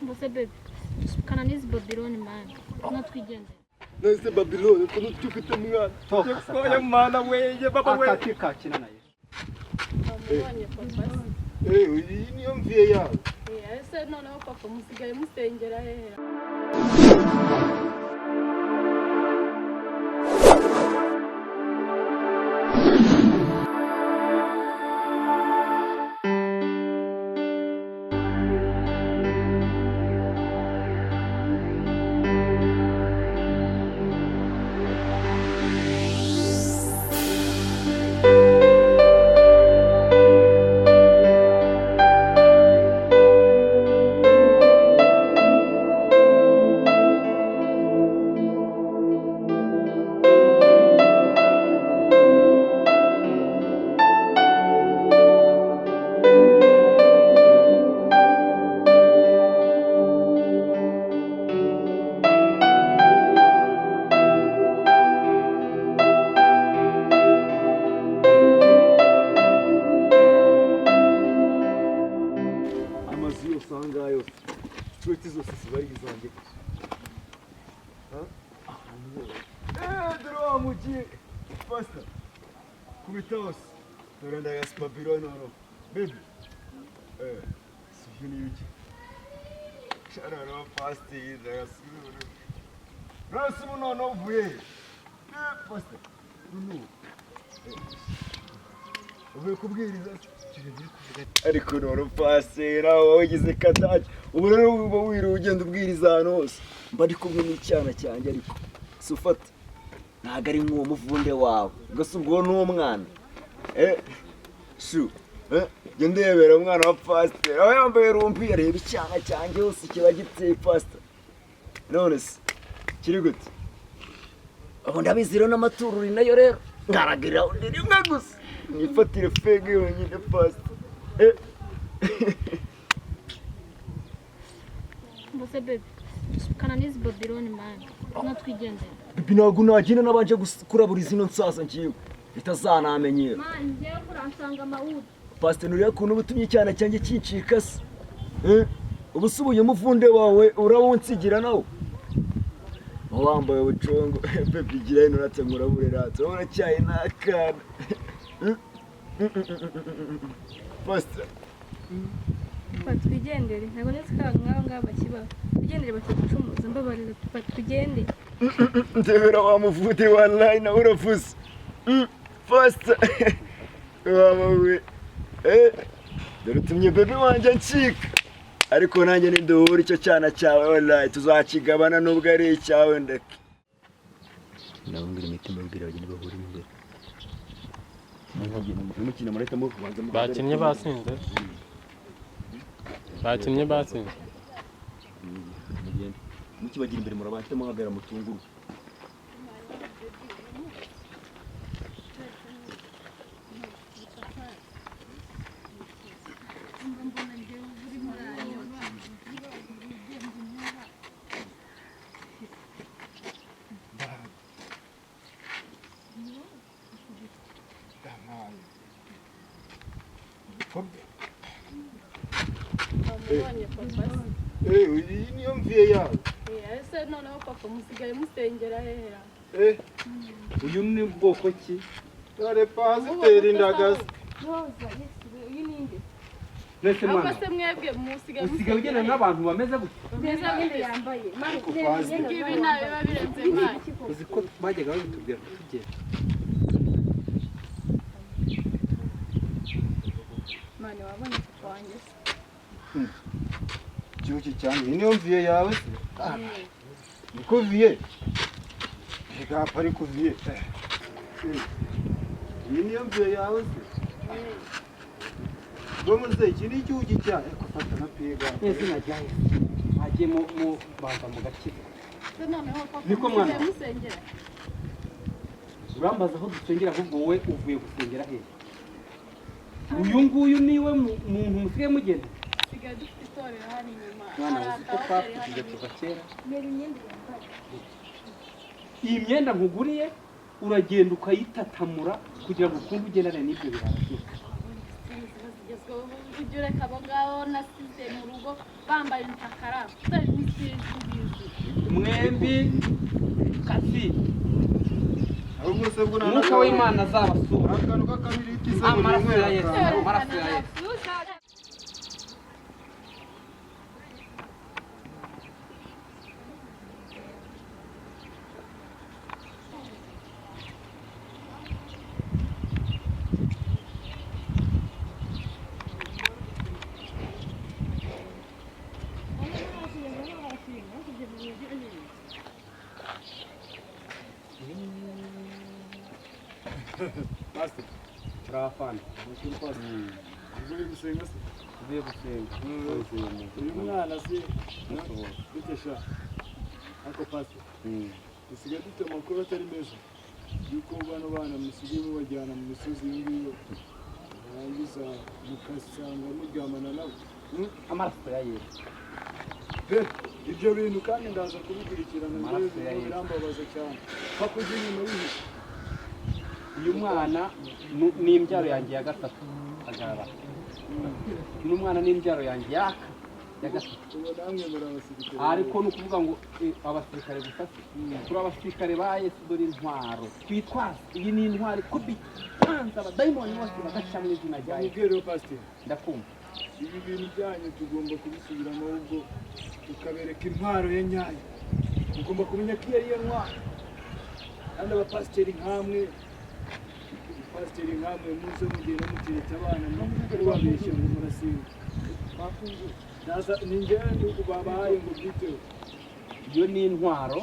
Mbese baby, kananizi Babylon man. Natwigendera. Nese Babylon ko ufite umwana. Toka mana weye baba we. Akakika kina naye. Amubonye papa. Iyi niyo mviye yawe. Ese noneho papa musigaye musengera hera. Burenda ya Babylon no. Baby. Sijuni yuki. Shararo Pasiteri dasuru. Rasimu no vuye. Pasiteri. No. Uvuye kubwiriza. Ariko no Pasiteri wagize kataje. Ubu rero uba wira ugenda ubwiriza hano hose. Mba ndi kumwe n'icyana cyanjye ariko. Sufata. Ntago ari nk'uwo muvunde wawe. Gusa ubwo n'umwana. Ndebera umwana wa Pasiteri aho yambaye rumpi areba icyana cyanjye hose kiba giteye Pasiteri none se kiri gute aho ndabizi rero n'amaturo uri nayo rero ngaragira undi rimwe gusa nifatire fege yonyine Pasiteri Mbese baby, kananizi Babylon man. Natwigendera. Bibi ntabwo nagenda nabanje kurabura izino nsasa ngiye itazanamenyera. Man, ngiye kuransanga amawudu. Pasiteri uriya kuntu ubutumye cyane cyanjye kincika se. Ubu subuye umuvunde wawe urawunsigira nawo. Wambaye ubucongo baby gira ino natse muraburera. Urabona cyayi nakana. Pasiteri. Twigendere. Ntabwo nzi ko ngaho bakiba. Twigendere bataducumuza mbabarira twigende. Ndebera wa muvude wallahi na uravuze. Pasiteri. Wawe. Dore utumye bebe wanje ncika. Ariko nanjye ninduhura icyo cyana cyawe wallahi tuzakigabana nubwo ari icyawe ndeke. Ndabungira imitima y'ibwira bagende bahura imbere. Mukina mureta mu kubanza mu. Bakinnye basinze. Bakinnye basinze. Mukibagira imbere murabante muhagara mutunguru. Iyi niyo mviye yawe. Ese noneho papa musigaye musengera hera. Uyu ni bwoko ki? Dore Pasiteri ndagaza. Roza, uyu ninde? Nese mwana. Aba se mwebwe musigaye Usigaye ugenda n'abantu bameze gutya. Neza nk'ibyo yambaye. Ibi nabi biba birenze imana. Uzi ko bajyaga babitubwira tugenda. Mwana wabonye papa wanjye. Cyuki cyane niyo mviye yawe se. Niko viye. Hegapa ariko viye. Iyi niyo mviye yawe se. Bomuze iki ni cyuki cyane ariko fata na piga. Nese najyaye. Agiye mu banga mu gakiza. Noneho papa Niko mwana. musengera. Urambaza aho dusengera ahubwo wowe uvuye gusengera he? Uyu nguyu niwe muntu musigaye mugenda. Sigaye dufite itorero hano inyuma. Mwana uzi ko twapfuye kuva kera. Mbere imyenda yambaye. Iyi myenda nkuguriye uragenda ukayitatamura kugira ngo ukunde ugendane n'ibyo birara byose. ujye ureka abo ngabo nasize mu rugo bambaye imitakara dore n'isizi ngizi mwembi kasi umwuka w'Imana azabasura amaraso ya Yesu amaraso ya Yesu Pastor, turafana. Uvuye gusenga se? Uvuye gusenga. Uyu mwana se bitesha. Ako Pastor. Usigaye dufite amakuru atari meza. Yuko bana musigiye mubajyana mu misozi y'ingiyo. Barangiza mukasanga muryamana nabo. Amaraso ya Yesu. Ibyo bintu kandi ndaza kubikurikirana ndebe birambabaza cyane. Hakuze inyuma y'iyi. Uyu mwana ni imbyaro yanjye ya gatatu agaragara. Uyu mwana ni imbyaro yanjye ya gatatu. Ariko ni ukuvuga ngo abasirikare gusa turi abasirikare ba Yesu dore intwaro twitwaza. Iyi ni intwaro kubitanza abadayimoni bose bagashyira mu izina rya Yesu. Pasiteri Ndakumva. Ibi bintu byanyu tugomba kubisubiramo ahubwo tukabereka intwaro ye nyayo. Tugomba kumenya ko iyo ari yo ntwaro. Kandi abapasiteri nk'amwe Pasiteri nkamwe muze mugenda muteretse abana mubabeshya ngo murasenga. Ni njyewe babahaye ngo byiteho. Iyo ni intwaro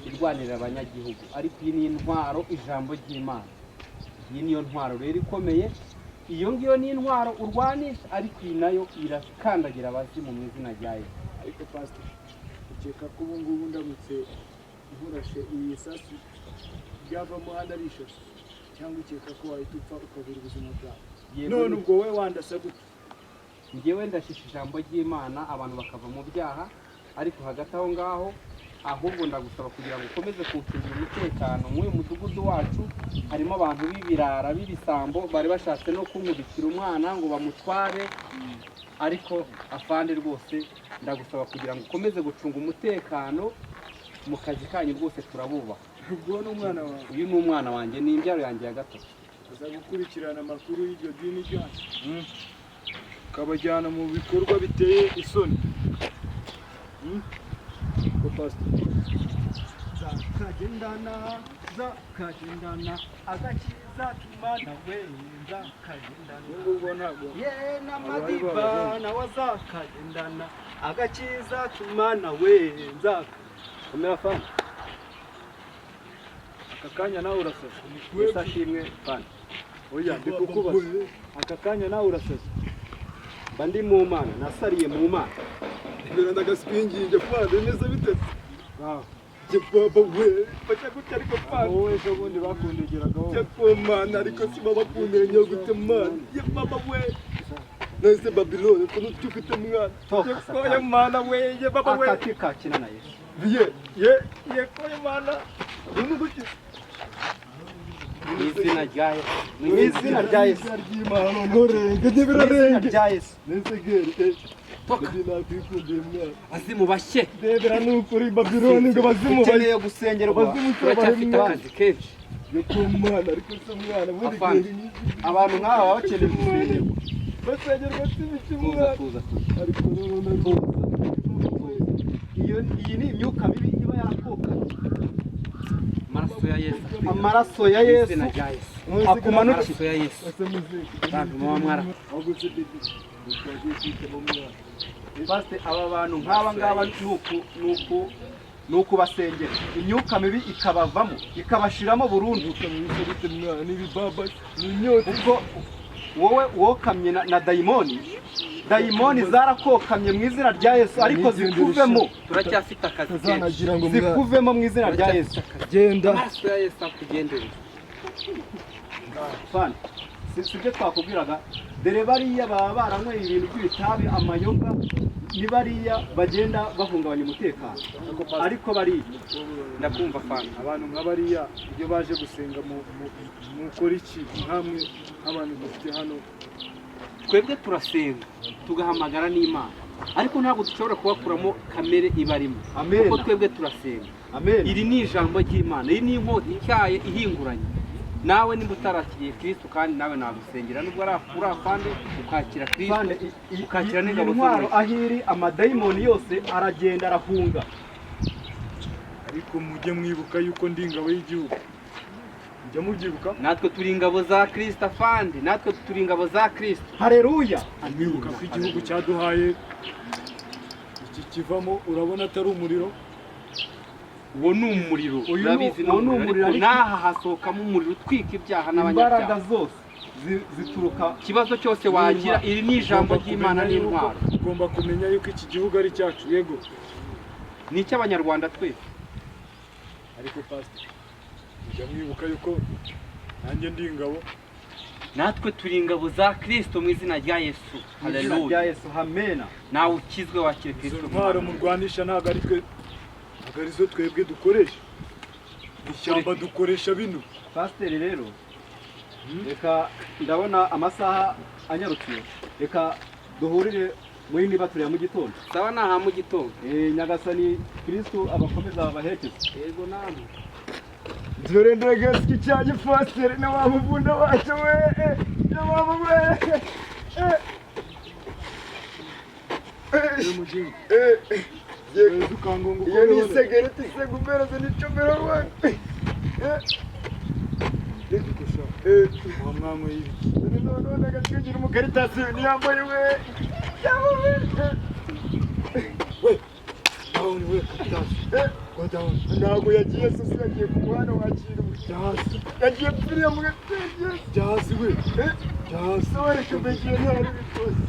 irwanira abanyagihugu, ariko iyi ni intwaro ijambo ry'Imana. Iyi niyo ntwaro rero ikomeye. Iyo ngiyo ni intwaro urwanisha, ariko iyi nayo irakandagira abazimu mu izina rya Yesu. Ariko Pasiteri ukeka ko ubu ngubu ndamutse nkurashe iyi sasu byavamo hano ari ishashi cyangwa ukeka ko wahita upfa ukabura ubuzima bwawe? None ubwo wowe wandasa gute? Njyewe ndashisha ijambo ry'Imana abantu bakava mu byaha, ariko hagati aho ngaho ahubwo ndagusaba kugira ngo ukomeze kuwucungira umutekano. Mw'uyu mudugudu wacu harimo abantu b'ibirara b'ibisambo bari bashatse no kumubikira umwana ngo bamutware, ariko afande rwose ndagusaba kugira ngo ukomeze gucunga umutekano mu kazi kanyu rwose turabubaha. Ubwo ni umwana wawe? Uyu ni umwana wanjye, ni imbyaro yanjye ya gatatu. Uza gukurikirana amakuru y'iryo dini ryacu ukabajyana mu bikorwa biteye isoni. Ko Pasiteri zakagendana agakiza tumana we zakagendana ubwo ntabwo ye n'amadiba nawe zakagendana agakiza tumana we komera fana. aka kanya nawe urasaza. Yesu ashimwe fana. Oya ndi kukubaza, aka kanya nawe urasaza? Mba ndi mu Mana, nasariye mu Mana. Mbere ndagasipinginge fana neza bitetse. Baba we bacha gute ariko fana wowe ejo bundi bakundegeragaho ko Mana ariko si baba bakundira nyo gute Mana ye baba we nese Babylone ko nutufite mwana ko ye Mana we ye baba we akati kakina na Yesu ye ko ye Mana umuntu guki izina rya Yesu, izina rya Yesu ry'Imana ntorenge n'ibirarenge rya Yesu nese gere toka ndinakwikundira mwana azimu bashye debera n'ukuri Babylone ngo bazimu bakeneye gusengerwa. Turacyafite akazi kenshi yo ku Mana ariko se mwana bundi abantu nk'aba baba bakeneye gusengerwa. basengerwa s'ibiki mwana ariko none iyi ni imyuka mibi iba yarakoka. Amaraso ya Yesu akumanukira. Amaraso ya Yesu bantu mwamwara Pasiteri, aba bantu nk'aba ngaba nuko basengera imyuka mibi ikabavamo ikabashiramo burundu. Ubwo wowe wokamye na dayimoni zarakokamye mu izina rya Yesu, ariko zikuvemo. Turacyafite akazi kenshi, zikuvemo mu izina rya Yesu. Genda amaraso ya Yesu akugendere fana. Sibyo twakubwiraga, dore bariya baba baranyweye ibintu by'ibitabi amayoga, ni bariya bagenda bahungabanya umutekano, ariko bariya ndakumva fana. abantu nk'abariya iyo baje gusenga mukora iki nkamwe nk'abantu dufite hano twebwe turasenga tugahamagara n'Imana ariko ntabwo dushobora kubakuramo kamere ibarimo kuko twebwe turasenga. Iri ni ijambo ry'Imana, iri ni inkota ityaye ihinguranye. Nawe nimba utarakiriye Kristo kandi nawe nagusengera nubwo ari afande ukakira Kristo ukakira n'ingabo intwaro ahiri amadayimoni yose aragenda arahunga. ariko mujye mwibuka yuko ndi ingabo y'igihugu. Mujye mubyibuka. Natwe turi ingabo za Kristo afande, natwe turi ingabo za Kristo. Haleluya. Mwibuka ko igihugu cyaduhaye iki kivamo urabona atari umuriro. Uwo ni umuriro, urabizi ni umuriro, naha hasohokamo umuriro utwika ibyaha n'abanyabyaha. Imbaraga zose zituruka, ikibazo cyose wagira, iri ni ijambo ry'Imana n'intwaro. Ugomba kumenya yuko iki gihugu ari cyacu, yego ni icy'abanyarwanda twese. Ariko Pasiteri, mujya mwibuka yuko nanjye ndi ingabo. Natwe turi ingabo za Kristo mu izina rya Yesu. Haleluya. Rya Yesu, amena. Nawe ukizwe wakire Kristo. Intwaro murwanisha ntabwo ari twe, ntabwo arizo twebwe dukoresha. Ishyamba dukoresha bino. Pasiteri rero, reka ndabona amasaha anyarutse, reka duhurire muri niba turi mu gitondo. Sawa naha mu gitondo. Nyagasani Kristo abakomeza abahekeze. Yego namwe. Dore ndagaziki cyane Pasiteri na wamuvunda wacu we. Na wamuwe. Iyo ni segereti segumberaze n'icomero we. Mwamwe y'ibi. None ndagakwigira umukaritasi niyambaye we. We. Down we karitasi. Go down. Ntabwo yagiye sose yagiye ku muhanda wakira cyasi. Yagiye pfiriye mu gatege. Cyasi we. Cyasi we reka mbegire ntari bikoze.